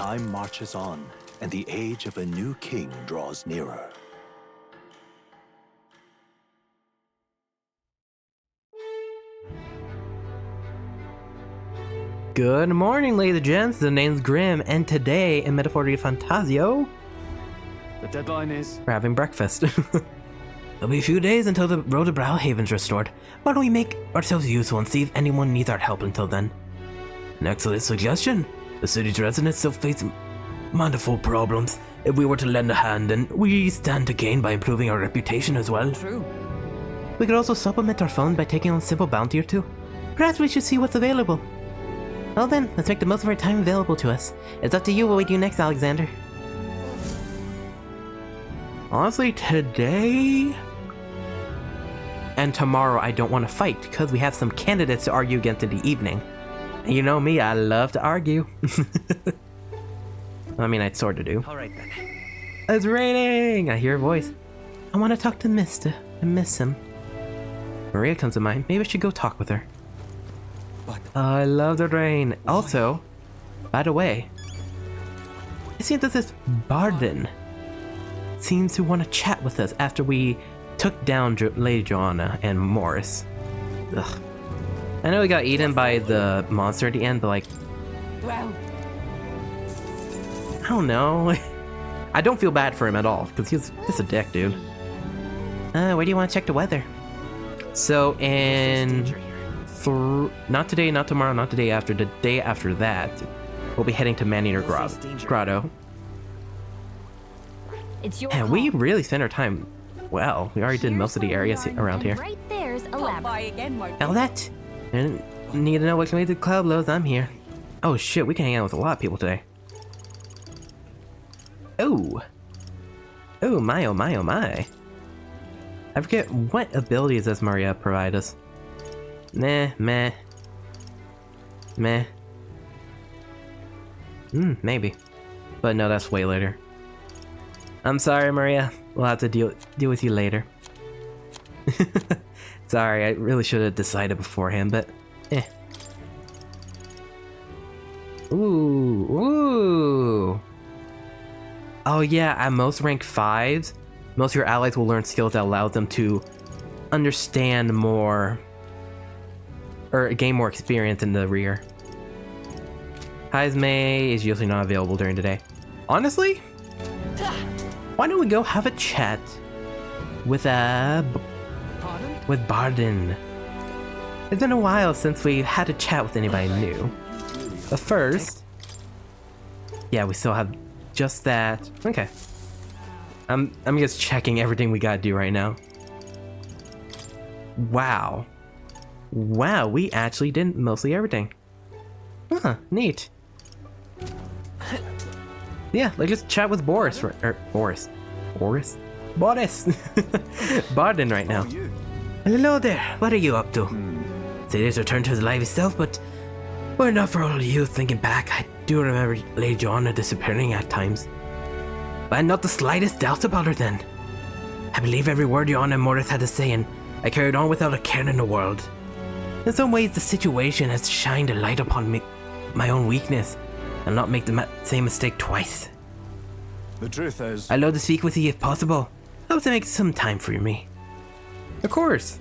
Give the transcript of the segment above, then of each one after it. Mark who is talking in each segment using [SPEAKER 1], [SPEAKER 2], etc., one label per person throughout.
[SPEAKER 1] Time marches on, and the age of a new king draws nearer.
[SPEAKER 2] Good morning, ladies and gents. The name's Grimm, and today in Metaphor Refantazio,
[SPEAKER 3] The deadline is...
[SPEAKER 2] we're having breakfast. It'll be a few days until the road to Browhaven's restored. Why don't we make ourselves useful and see if anyone needs our help until then? An excellent suggestion. The city's residents still face manifold problems. If we were to lend a hand, then we stand to gain by improving our reputation as well.
[SPEAKER 4] True.
[SPEAKER 2] We could also supplement our funds by taking on a simple bounty or two. Perhaps we should see what's available. Well then, let's make the most of our time available to us. It's up to you what we do next, Alexander. Honestly, today and tomorrow I don't want to fight because we have some candidates to argue against in the evening. And you know me, I love to argue. I mean, I'd sort of do.
[SPEAKER 3] Alright then.
[SPEAKER 2] It's raining! I hear a voice. I want to talk to Mister. I miss him. Maria comes to mind. Maybe I should go talk with her.
[SPEAKER 3] What?
[SPEAKER 2] I love the rain. Also, by the way, it seems that this Bardon seems to want to chat with us after we took down Lady Joanna and Morris. Ugh. I know we got eaten by the monster at the end, but like,
[SPEAKER 4] Well,
[SPEAKER 2] I don't know. I don't feel bad for him at all, because he's just a dick, dude. Where do you want to check the weather? So in... not today, not tomorrow, not the day after that, we'll be heading to Maneater Grotto.
[SPEAKER 4] it's your
[SPEAKER 2] And
[SPEAKER 4] call.
[SPEAKER 2] we really spent our time well. We already did most of the areas around here.
[SPEAKER 4] Right there's a lab.
[SPEAKER 2] Now that, and need to know what can make the cloud blows, I'm here. Oh shit, we can hang out with a lot of people today. Oh. Oh my, oh my, oh my. I forget, what abilities does Maria provide us? Meh. Maybe. But no, that's way later. I'm sorry, Maria. We'll have to deal with you later. Sorry, I really should have decided beforehand, but eh. Ooh. Oh yeah, at most rank 5s, most of your allies will learn skills that allow them to understand more or gain more experience in the rear. Heisme is usually not available during the day. Honestly, why don't we go have a chat with Bardon? It's been a while since we had a chat with anybody new. But first, yeah, we still have just that. Okay, I'm just checking everything we gotta do right now. Wow, we actually did mostly everything. Huh, neat. Yeah, like just chat with Boris. Bardon right now. Hello there, what are you up to? City's returned to his lively self, but were not for all of you thinking back, I do remember Lady Joanna disappearing at times. But I had not the slightest doubt about her then. I believe every word Joanna and Morris had to say, and I carried on without a care in the world. In some ways, the situation has shined a light upon me, my own weakness, and not make the same mistake twice.
[SPEAKER 3] The truth is...
[SPEAKER 2] I'd love to speak with you if possible. I hope to make some time for me. Of course.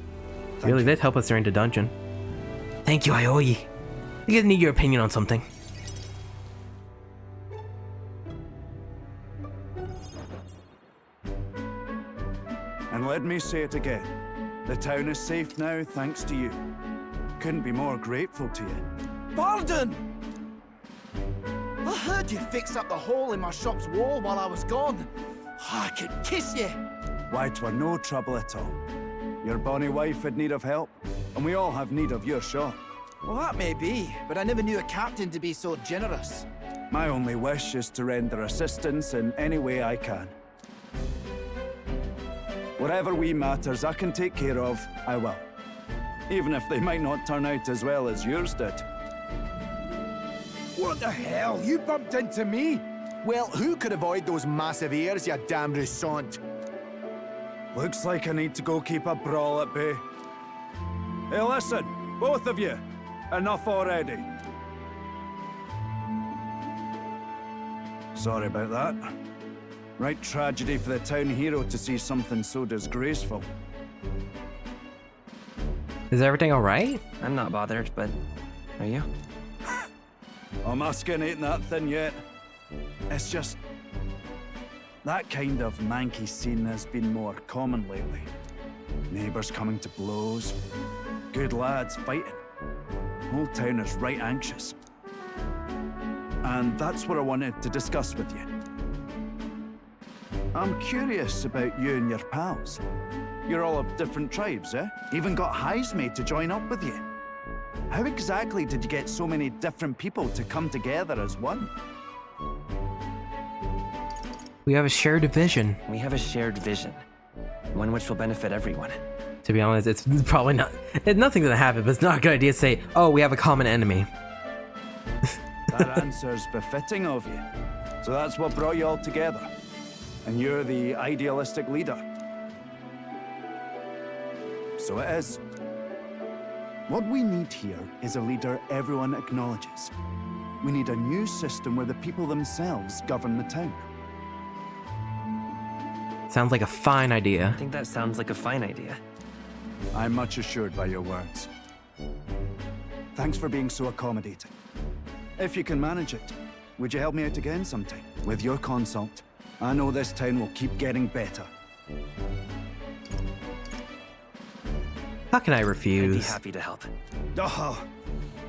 [SPEAKER 2] Really did help us during the dungeon. Thank you, I owe you. I just need your opinion on something.
[SPEAKER 5] And let me say it again. The town is safe now thanks to you. Couldn't be more grateful to you.
[SPEAKER 6] Bardon! I heard you fixed up the hole in my shop's wall while I was gone. I could kiss you.
[SPEAKER 5] Why, 'twere no trouble at all. Your bonny wife had need of help, and we all have need of your shop.
[SPEAKER 6] Well, that may be, but I never knew a captain to be so generous.
[SPEAKER 5] My only wish is to render assistance in any way I can. Whatever wee matters I can take care of, I will. Even if they might not turn out as well as yours did.
[SPEAKER 6] What the hell? You bumped into me? Well, who could avoid those massive ears, you damn Rousant?
[SPEAKER 5] Looks like I need to go keep a brawl at bay. Hey, listen, both of you. Enough already. Sorry about that. Right tragedy for the town hero to see something so disgraceful.
[SPEAKER 2] Is everything alright?
[SPEAKER 7] I'm not bothered, but are you?
[SPEAKER 5] Oh, my skin ain't that thin yet. It's just... that kind of manky scene has been more common lately. Neighbours coming to blows. Good lads fighting. Whole town is right anxious. And that's what I wanted to discuss with you. I'm curious about you and your pals. You're all of different tribes, eh? Even got highs made to join up with you. How exactly did you get so many different people to come together as one?
[SPEAKER 2] We have a shared vision.
[SPEAKER 7] We have a shared vision. One which will benefit everyone.
[SPEAKER 2] To be honest, it's probably not... nothing's gonna happen, but it's not a good idea to say, oh, we have a common enemy.
[SPEAKER 5] That answer's befitting of you. So that's what brought you all together. And you're the idealistic leader. So it is. What we need here is a leader everyone acknowledges. We need a new system where the people themselves govern the town.
[SPEAKER 2] Sounds like a fine idea.
[SPEAKER 7] I think that sounds like a fine idea.
[SPEAKER 5] I'm much assured by your words. Thanks for being so accommodating. If you can manage it, would you help me out again sometime? With your consult, I know this town will keep getting better.
[SPEAKER 2] How can I
[SPEAKER 7] I'd be
[SPEAKER 2] refuse?
[SPEAKER 7] happy to help.
[SPEAKER 5] Oh,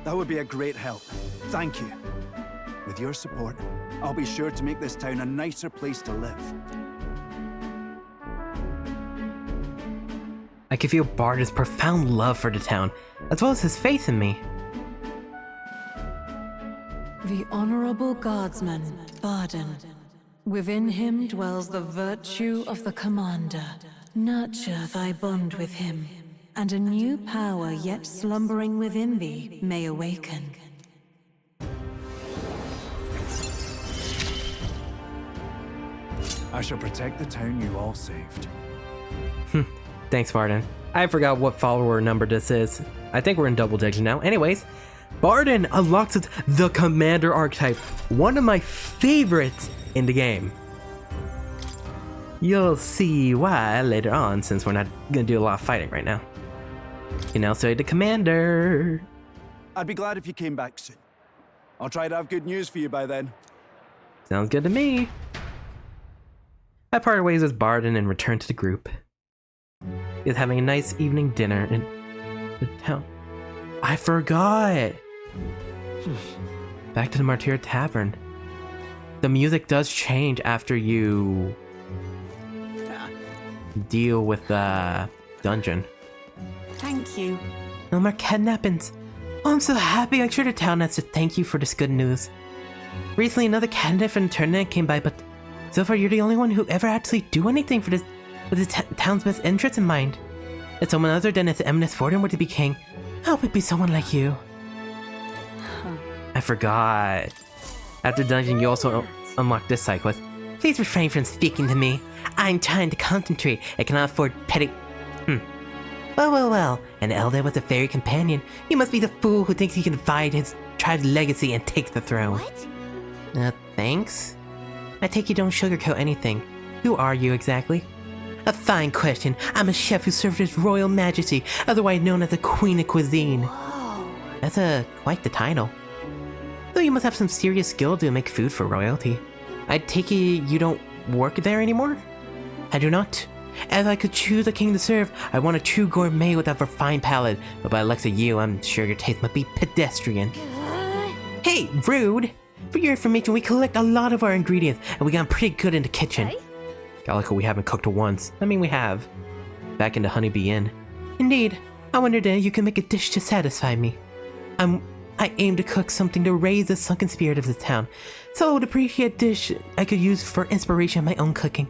[SPEAKER 5] that would be a great help. Thank you. With your support, I'll be sure to make this town a nicer place to live.
[SPEAKER 2] I can feel Bardon's profound love for the town, as well as his faith in me.
[SPEAKER 8] The Honorable Guardsman, Bardon. Within him dwells the virtue of the Commander. Nurture thy bond with him, and a new power yet slumbering within thee may awaken.
[SPEAKER 5] I shall protect the town you all saved.
[SPEAKER 2] Thanks, Bardon. I forgot what follower number this is. I think we're in double digits now. Anyways, Bardon unlocks the Commander archetype, one of my favorites in the game. You'll see why later on, since we're not gonna do a lot of fighting right now. You can now say the Commander.
[SPEAKER 5] I'd be glad if you came back soon. I'll try to have good news for you by then.
[SPEAKER 2] Sounds good to me. I parted ways with Bardon and returned to the group. He was having a nice evening dinner in the town. I forgot! Back to the Martyr Tavern. The music does change after you deal with the dungeon.
[SPEAKER 8] Thank you.
[SPEAKER 2] No more kidnappings. Oh, I'm so happy. I'm sure the town has to thank you for this good news. Recently, another candidate from the tournament came by, but so far you're the only one who ever actually do anything for this with the town's best interest in mind. If someone other than its eminent Warden were to be king, I hope it'd be someone like you. I forgot. After dungeon, you also unlock this side quest. Please refrain from speaking to me. I'm trying to concentrate. I cannot afford petty... Well. An elder with a fairy companion. You must be the fool who thinks he can divide his tribe's legacy and take the throne.
[SPEAKER 4] What?
[SPEAKER 2] Thanks? I take you don't sugarcoat anything. Who are you exactly? A fine question. I'm a chef who served His Royal Majesty, otherwise known as the Queen of Cuisine.
[SPEAKER 4] Whoa.
[SPEAKER 2] That's quite the title. Though you must have some serious skill to make food for royalty. I take it you don't work there anymore? I do not. If I could choose a king to serve, I want a true gourmet with a refined palate. But by the looks of you, I'm sure your taste might be pedestrian. Hey, rude! For your information, we collect a lot of our ingredients, and we got pretty good in the kitchen.
[SPEAKER 4] Hey?
[SPEAKER 2] Gallico, we haven't cooked once. I mean, we have. Back in the Honeybee Inn. Indeed. I wondered if you can make a dish to satisfy me. I aim to cook something to raise the sunken spirit of the town, so I would appreciate a dish I could use for inspiration in my own cooking.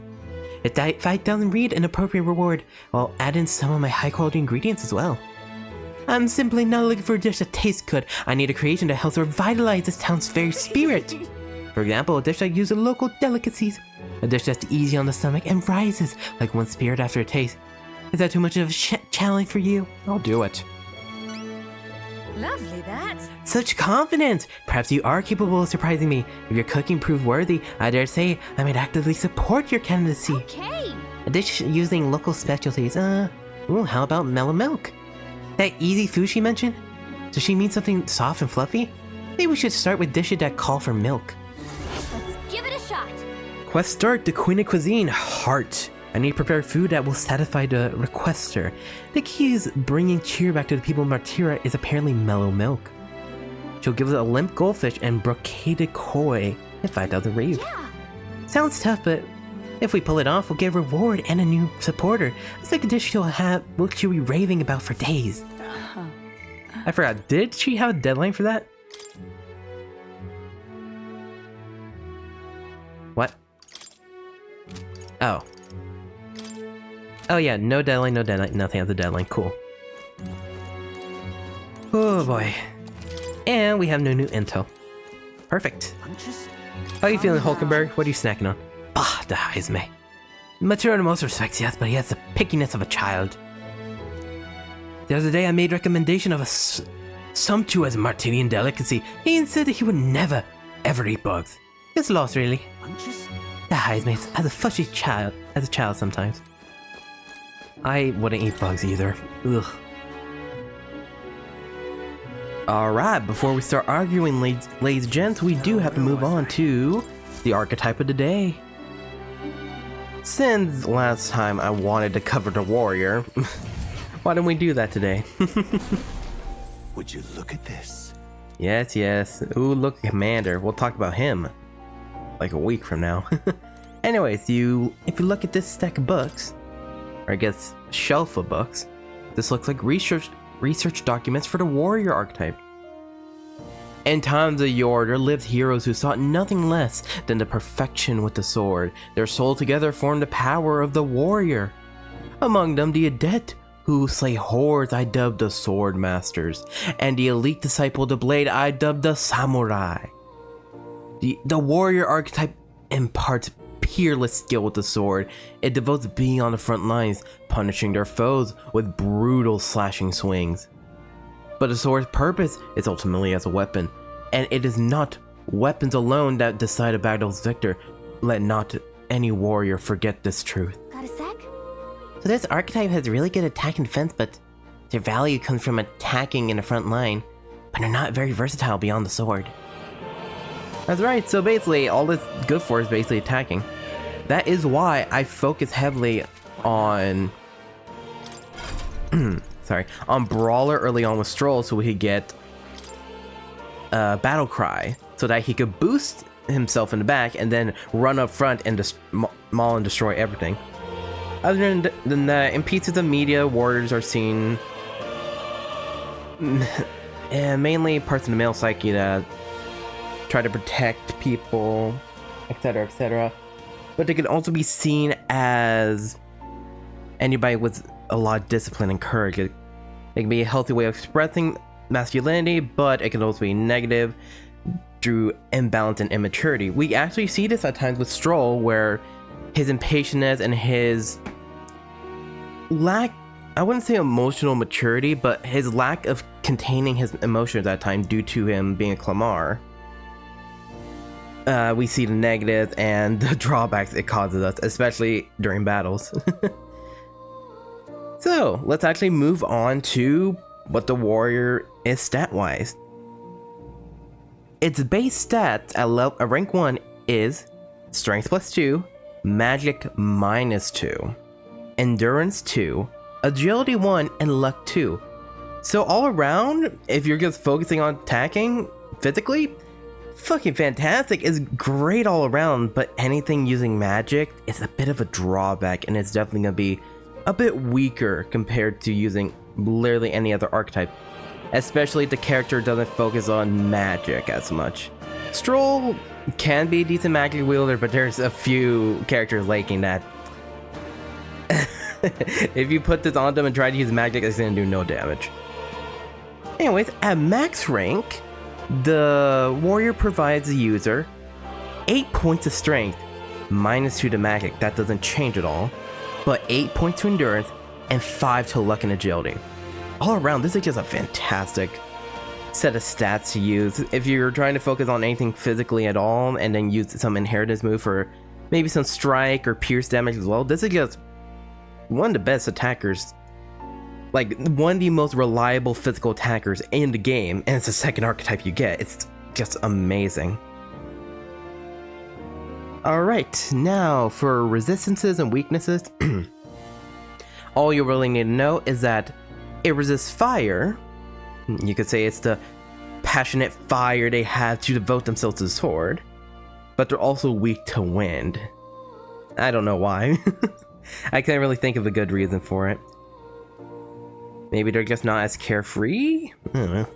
[SPEAKER 2] If that doesn't read an appropriate reward, I'll add in some of my high-quality ingredients as well. I'm simply not looking for a dish that tastes good. I need a creation that helps revitalize this town's very spirit. For example, a dish that uses local delicacies. A dish that's easy on the stomach and rises like one's spirit after a taste. Is that too much of a challenge for you? I'll do it.
[SPEAKER 4] Lovely that.
[SPEAKER 2] Such confidence! Perhaps you are capable of surprising me. If your cooking proved worthy, I dare say I might actively support your candidacy.
[SPEAKER 4] Okay.
[SPEAKER 2] A dish using local specialties. How about mellow milk? That easy food she mentioned? Does she mean something soft and fluffy? Maybe we should start with dishes that call for milk.
[SPEAKER 4] Let's give it a shot.
[SPEAKER 2] Quest start, the Queen of Cuisine, heart. I need to prepare food that will satisfy the requester. The key is bringing cheer back to the people of Martira is apparently mellow milk. She'll give us a limp goldfish and brocaded koi and 5,000 reeve.
[SPEAKER 4] Yeah.
[SPEAKER 2] Sounds tough, but if we pull it off, we'll get a reward and a new supporter. It's like a dish she'll be raving about for days. I forgot, did she have a deadline for that? What? Oh. Oh yeah, no deadline, nothing has a deadline, cool. Oh boy. And we have no new intel. Perfect. How are you feeling, Hulkenberg? What are you snacking on? Bah, the Heisme. Mature in most respects, yes, but he has the pickiness of a child. The other day I made recommendation of a sumptuous Martinian delicacy. He insisted that he would never, ever eat bugs. It's lost, really. The Heisme as a fushy child, sometimes. I wouldn't eat bugs either. Ugh. Alright, before we start arguing, ladies and gents, we do have to move on to the archetype of the day. Since last time I wanted to cover the warrior, why don't we do that today?
[SPEAKER 1] Would you look at this?
[SPEAKER 2] Yes, yes. Ooh, look, Commander. We'll talk about him like a week from now. Anyways, if you look at this stack of books, or I guess shelf of books, this looks like research documents for the warrior archetype. In times of yore, there lived heroes who sought nothing less than the perfection with the sword. Their soul together formed the power of the warrior. Among them, the adept who slay hordes I dubbed the sword masters, and the elite disciple of the blade I dubbed the samurai. The warrior archetype imparts peerless skill with the sword. It devotes being on the front lines, punishing their foes with brutal slashing swings. But the sword's purpose is ultimately as a weapon, and it is not weapons alone that decide a battle's victor. Let not any warrior forget this truth.
[SPEAKER 4] Got a sec?
[SPEAKER 2] So this archetype has really good attack and defense, but their value comes from attacking in the front line, but they're not very versatile beyond the sword. That's right, so basically all it's good for is basically attacking. That is why I focus heavily on on Brawler early on with Stroll, so we could get Battle Cry, so that he could boost himself in the back and then run up front and maul and destroy everything. Other than that, in pieces of media, warriors are seen mainly parts of the male psyche that try to protect people, etc., etc. But they can also be seen as anybody with a lot of discipline and courage. It can be a healthy way of expressing masculinity, but it can also be negative through imbalance and immaturity. We actually see this at times with Stroll, where his impatientness and his lack, I wouldn't say emotional maturity, but his lack of containing his emotions at times due to him being a Clamar. We see the negatives and the drawbacks it causes us, especially during battles. So, let's actually move on to what the warrior is stat-wise. Its base stats at rank 1 is Strength +2, Magic -2, Endurance 2, Agility 1, and Luck 2. So all around, if you're just focusing on attacking physically, fucking fantastic. It's great all around, but anything using magic is a bit of a drawback, and it's definitely gonna be a bit weaker compared to using literally any other archetype, especially if the character doesn't focus on magic as much. Stroll can be a decent magic wielder, but there's a few characters lacking that. If you put this on them and try to use magic, it's gonna do no damage. Anyways, at max rank, the warrior provides the user 8 points of strength, -2 to magic, that doesn't change at all, but 8 points to endurance, and 5 to luck and agility. All around, this is just a fantastic set of stats to use. If you're trying to focus on anything physically at all, and then use some inheritance move for maybe some strike or pierce damage as well, this is just one of the best attackers. Like, one of the most reliable physical attackers in the game, and it's the second archetype you get. It's just amazing. Alright, now for resistances and weaknesses. All you really need to know is that it resists fire. You could say it's the passionate fire they have to devote themselves to the sword. But they're also weak to wind. I don't know why. I can't really think of a good reason for it. Maybe they're just not as carefree? I don't know.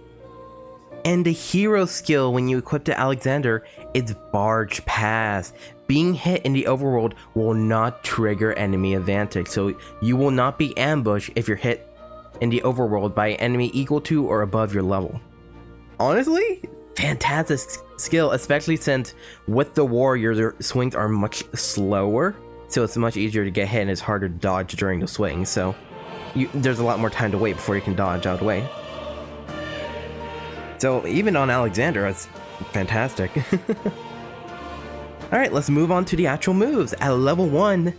[SPEAKER 2] And the hero skill when you equip to Alexander is Barge Pass. Being hit in the overworld will not trigger enemy advantage, so you will not be ambushed if you're hit in the overworld by an enemy equal to or above your level. Honestly, fantastic skill, especially since with the warriors, their swings are much slower, so it's much easier to get hit and it's harder to dodge during the swing, so there's a lot more time to wait before you can dodge out of the way. So even on Alexander, it's fantastic. Alright, let's move on to the actual moves. At level 1,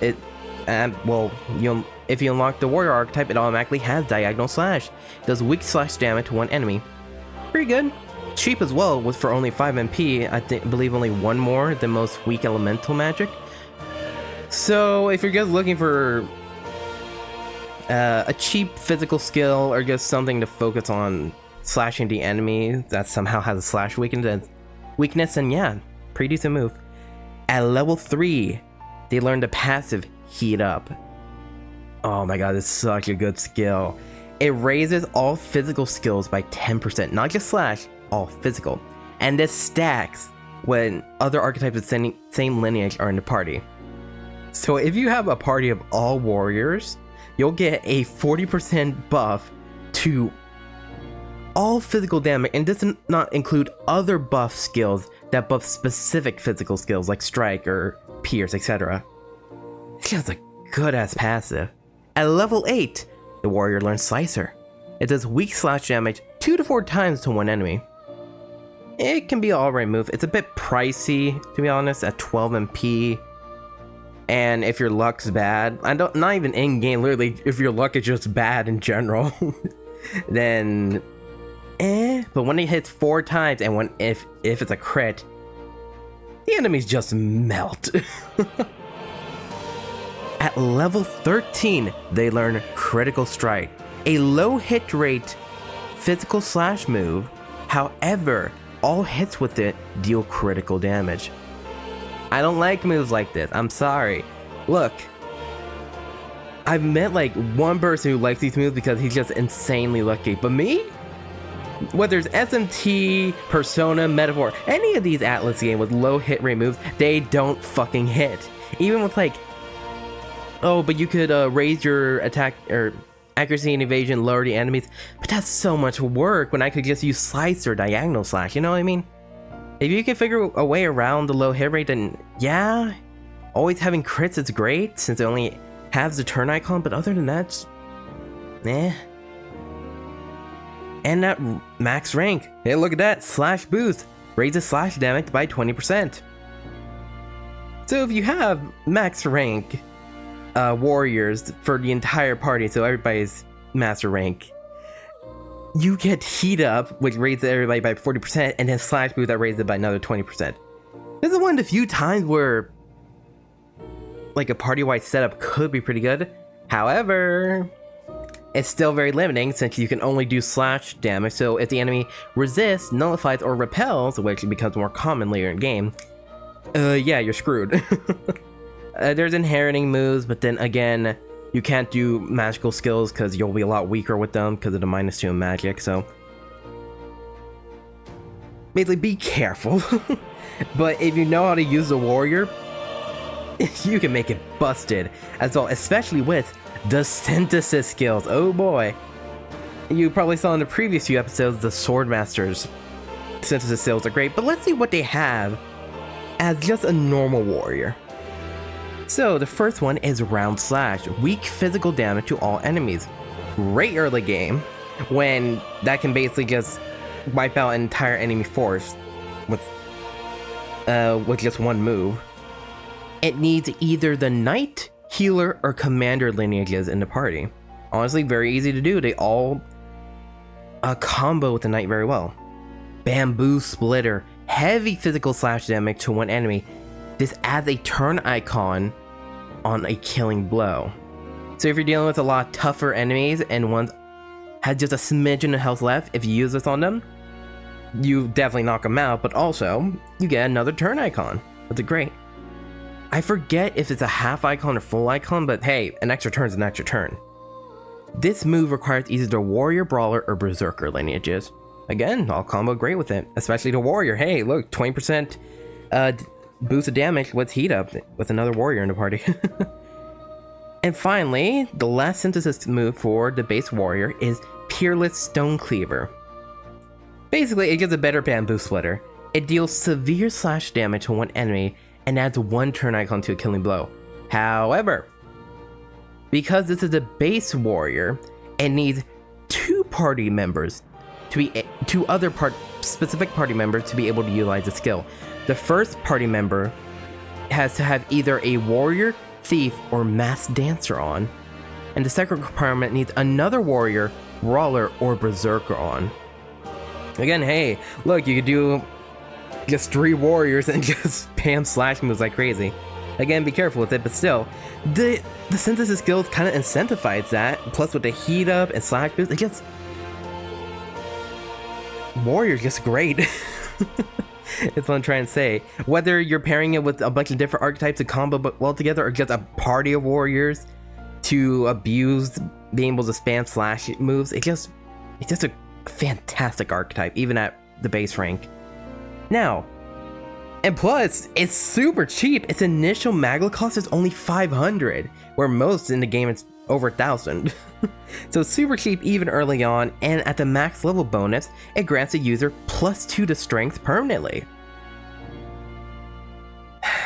[SPEAKER 2] if you unlock the Warrior Archetype, it automatically has Diagonal Slash. It does weak slash damage to one enemy. Pretty good. Cheap as well, with for only 5 MP, I believe only one more than most weak elemental magic. So if you're just looking for a cheap physical skill or just something to focus on slashing the enemy that somehow has a slash weakness, and yeah, pretty decent move. At level 3, they learned the passive Heat Up. Oh my god, it's such a good skill. It raises all physical skills by 10%, not just slash, all physical. And this stacks when other archetypes of same lineage are in the party. So if you have a party of all warriors, you'll get a 40% buff to all physical damage, and this does not include other buff skills that buff specific physical skills like strike or pierce, etc. It's just a good ass passive. At level 8, the warrior learns Slicer. It does weak slash damage 2 to 4 times to one enemy. It can be an alright move. It's a bit pricey, to be honest, at 12 MP. And if your luck's bad, not even in game, literally, if your luck is just bad in general, then but when it hits 4 times, and if it's a crit, the enemies just melt. At level 13, they learn Critical Strike, a low hit rate physical slash move. However, all hits with it deal critical damage. I don't like moves like this, I'm sorry. Look, I've met like one person who likes these moves because he's just insanely lucky, but me? Whether it's SMT, Persona, Metaphor, any of these Atlas games with low hit rate moves, they don't fucking hit. Even with like, oh, but you could raise your attack or accuracy and evasion, lower the enemies, but that's so much work when I could just use Slice or Diagonal Slash, you know what I mean? If you can figure a way around the low hit rate, then yeah, always having crits is great since it only has the turn icon, but other than that, And at max rank, hey, look at that, slash boost, raises slash damage by 20%. So if you have max rank warriors for the entire party, so everybody's master rank, you get Heat Up, which raises everybody by 40%, and then slash boost that raises it by another 20%. This is one of the few times where like a party-wide setup could be pretty good. However, it's still very limiting since you can only do slash damage, so if the enemy resists, nullifies, or repels, which becomes more common later in game, yeah, you're screwed. There's inheriting moves, but then again, you can't do magical skills because you'll be a lot weaker with them because of the -2 in magic, so basically be careful. But if you know how to use the warrior, you can make it busted as well, especially with the synthesis skills. Oh boy, you probably saw in the previous few episodes the Swordmaster's synthesis skills are great, but let's see what they have as just a normal warrior. So the first one is Round Slash, weak physical damage to all enemies. Great early game, when that can basically just wipe out an entire enemy force with just one move. It needs either the knight, healer, or commander lineages in the party. Honestly, very easy to do. They all combo with the knight very well. Bamboo Splitter, heavy physical slash damage to one enemy. This adds a turn icon on a killing blow. So if you're dealing with a lot tougher enemies and one has just a smidgen of health left, if you use this on them, you definitely knock them out, but also you get another turn icon. That's great. I forget if it's a half icon or full icon, but hey, an extra turn is an extra turn. This move requires either the Warrior, Brawler, or Berserker lineages. Again, I'll combo great with it, especially the Warrior. Hey, look, 20% boost of damage with heat up with another Warrior in the party. And finally, the last synthesis move for the base Warrior is Peerless Stone Cleaver. Basically, it gives a better Bamboo Splitter. It deals severe slash damage to one enemy and adds one turn icon to a killing blow. However, because this is a base Warrior, it needs two specific party members to be able to utilize the skill. The first party member has to have either a Warrior, Thief, or Masked Dancer on, and the second requirement needs another Warrior, Brawler, or Berserker on. Again, hey, look, you could do just 3 Warriors and just spam slash moves like crazy. Again, be careful with it, but still, the synthesis skills kind of incentivize that, plus with the heat up and slash boost, it just... Warrior's just great. It's what I'm trying to say. Whether you're pairing it with a bunch of different archetypes to combo well together, or just a party of warriors to abuse being able to spam slash moves, it's just a fantastic archetype, even at the base rank. Now, and plus, it's super cheap. Its initial Magla cost is only 500, where most in the game it's over 1,000. So it's super cheap even early on, and at the max level bonus, it grants a user +2 to strength permanently.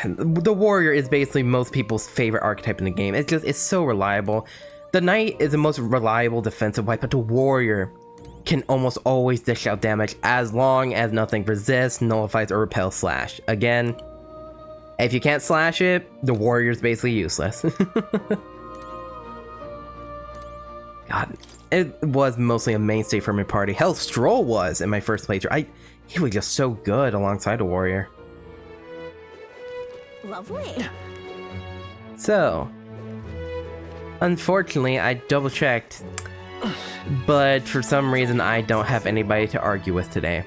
[SPEAKER 2] The warrior is basically most people's favorite archetype in the game. It's so reliable. The knight is the most reliable defensive wipe, but the warrior can almost always dish out damage as long as nothing resists, nullifies, or repels slash. Again, if you can't slash it, the warrior's basically useless. God, it was mostly a mainstay for my party. Hell, Stroll was in my first playthrough. He was just so good alongside a warrior.
[SPEAKER 4] Lovely.
[SPEAKER 2] So, unfortunately, I double checked, but for some reason I don't have anybody to argue with today.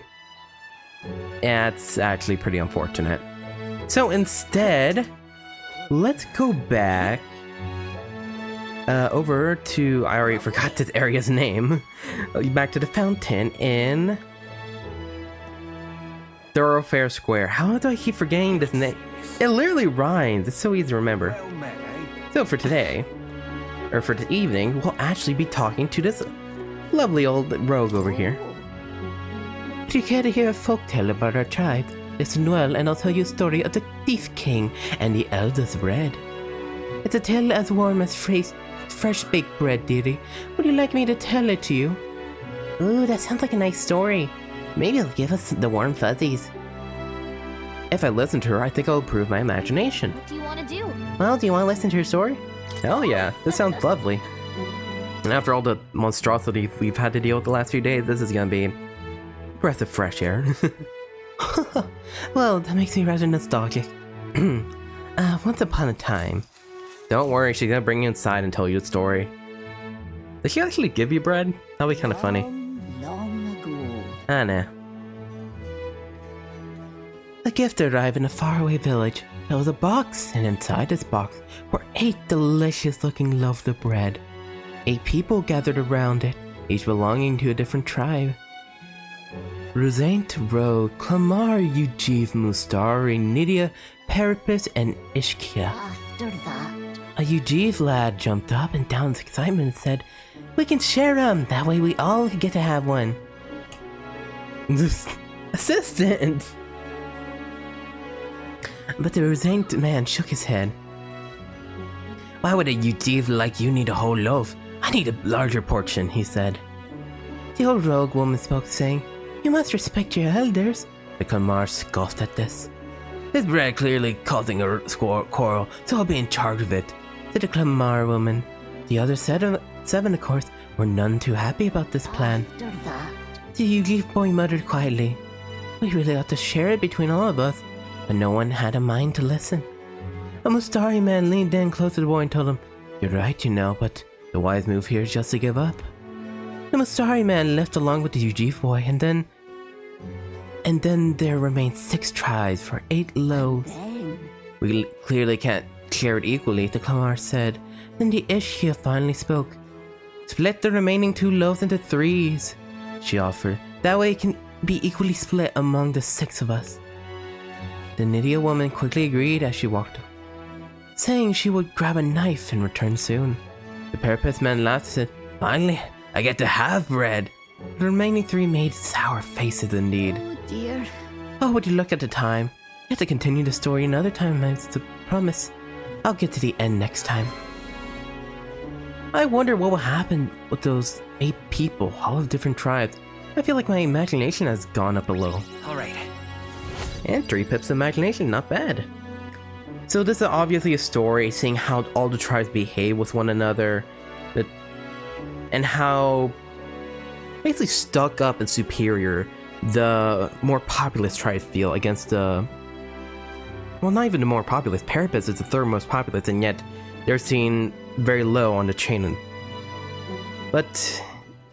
[SPEAKER 2] That's actually pretty unfortunate. So instead, let's go back over to, I already forgot this area's name, back to the fountain in Thoroughfare Square. How do I keep forgetting this name? It literally rhymes, it's so easy to remember. So for today, or for the evening, we'll actually be talking to this lovely old rogue over here. Do you care to hear a folktale about our tribe? Listen well and I'll tell you a story of the Thief King and the Elder's Bread. It's a tale as warm as fresh baked bread, dearie. Would you like me to tell it to you? Ooh, that sounds like a nice story. Maybe it'll give us the warm fuzzies. If I listen to her, I think I'll improve my imagination.
[SPEAKER 4] What do you want to do?
[SPEAKER 2] Well, do you want to listen to her story? Hell yeah, this sounds lovely. And after all the monstrosity we've had to deal with the last few days, this is gonna be a breath of fresh air. Well, that makes me rather nostalgic. Once upon a time. Don't worry, she's gonna bring you inside and tell you a story. Did she actually give you bread? That'll be kind of funny.
[SPEAKER 6] Long ago.
[SPEAKER 2] Ah, nah. A gift arrived in a faraway village. There was a box, and inside this box were 8 delicious-looking loaves of bread. 8 people gathered around it, each belonging to a different tribe. Rhoag, Rhoag, Clamar, Ujiv, Mustari, Nydia, Peripus, and Ishkia.
[SPEAKER 4] After that.
[SPEAKER 2] A Ujiv lad jumped up and down with excitement and said, "We can share them, that way we all get to have one." Assistant! But the Rhoag man shook his head. "Why would a Ujiv like you need a whole loaf? I need a larger portion," he said. The old rogue woman spoke, saying, You must respect your elders. The Kalmar scoffed at this. This bread clearly causing a quarrel, so I'll be in charge of it, said the Kalmar woman. The other seven, of course, were none too happy about this plan.
[SPEAKER 4] After that,
[SPEAKER 2] The Ugif boy muttered quietly. We really ought to share it between all of us, but no one had a mind to listen. A Mustari man leaned in close to the boy and told him, You're right, you know, but the wise move here is just to give up. The Mustari man left along with the Ugif boy, and then there remained 6 tries for 8 loaves.
[SPEAKER 4] then.
[SPEAKER 2] We clearly can't share it equally, the Kalmar said. Then the Ishia finally spoke. Split the remaining 2 loaves into 3s, she offered. That way it can be equally split among the 6 of us. The Nydia woman quickly agreed as she walked, saying she would grab a knife and return soon. The Parapet man laughed and said, Finally, I get to have bread. The remaining 3 made sour faces indeed.
[SPEAKER 4] Oh dear.
[SPEAKER 2] Oh, would you look at the time? You have to continue the story another time, I promise. I'll get to the end next time. I wonder what will happen with those 8 people, all of different tribes. I feel like my imagination has gone up a little.
[SPEAKER 7] Alright.
[SPEAKER 2] And 3 pips of imagination, not bad. So this is obviously a story seeing how all the tribes behave with one another, and how basically stuck up and superior the more populous tribes feel against the, well, not even the more populous. Parapets is the 3rd most populous, and yet they're seen very low on the chain. But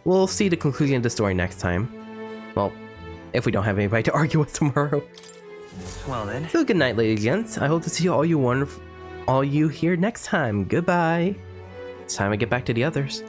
[SPEAKER 2] we'll see the conclusion of the story next time. Well, if we don't have anybody to argue with tomorrow.
[SPEAKER 7] Well then.
[SPEAKER 2] So good night, ladies and gents. I hope to see all you here next time. Goodbye. It's time to get back to the others.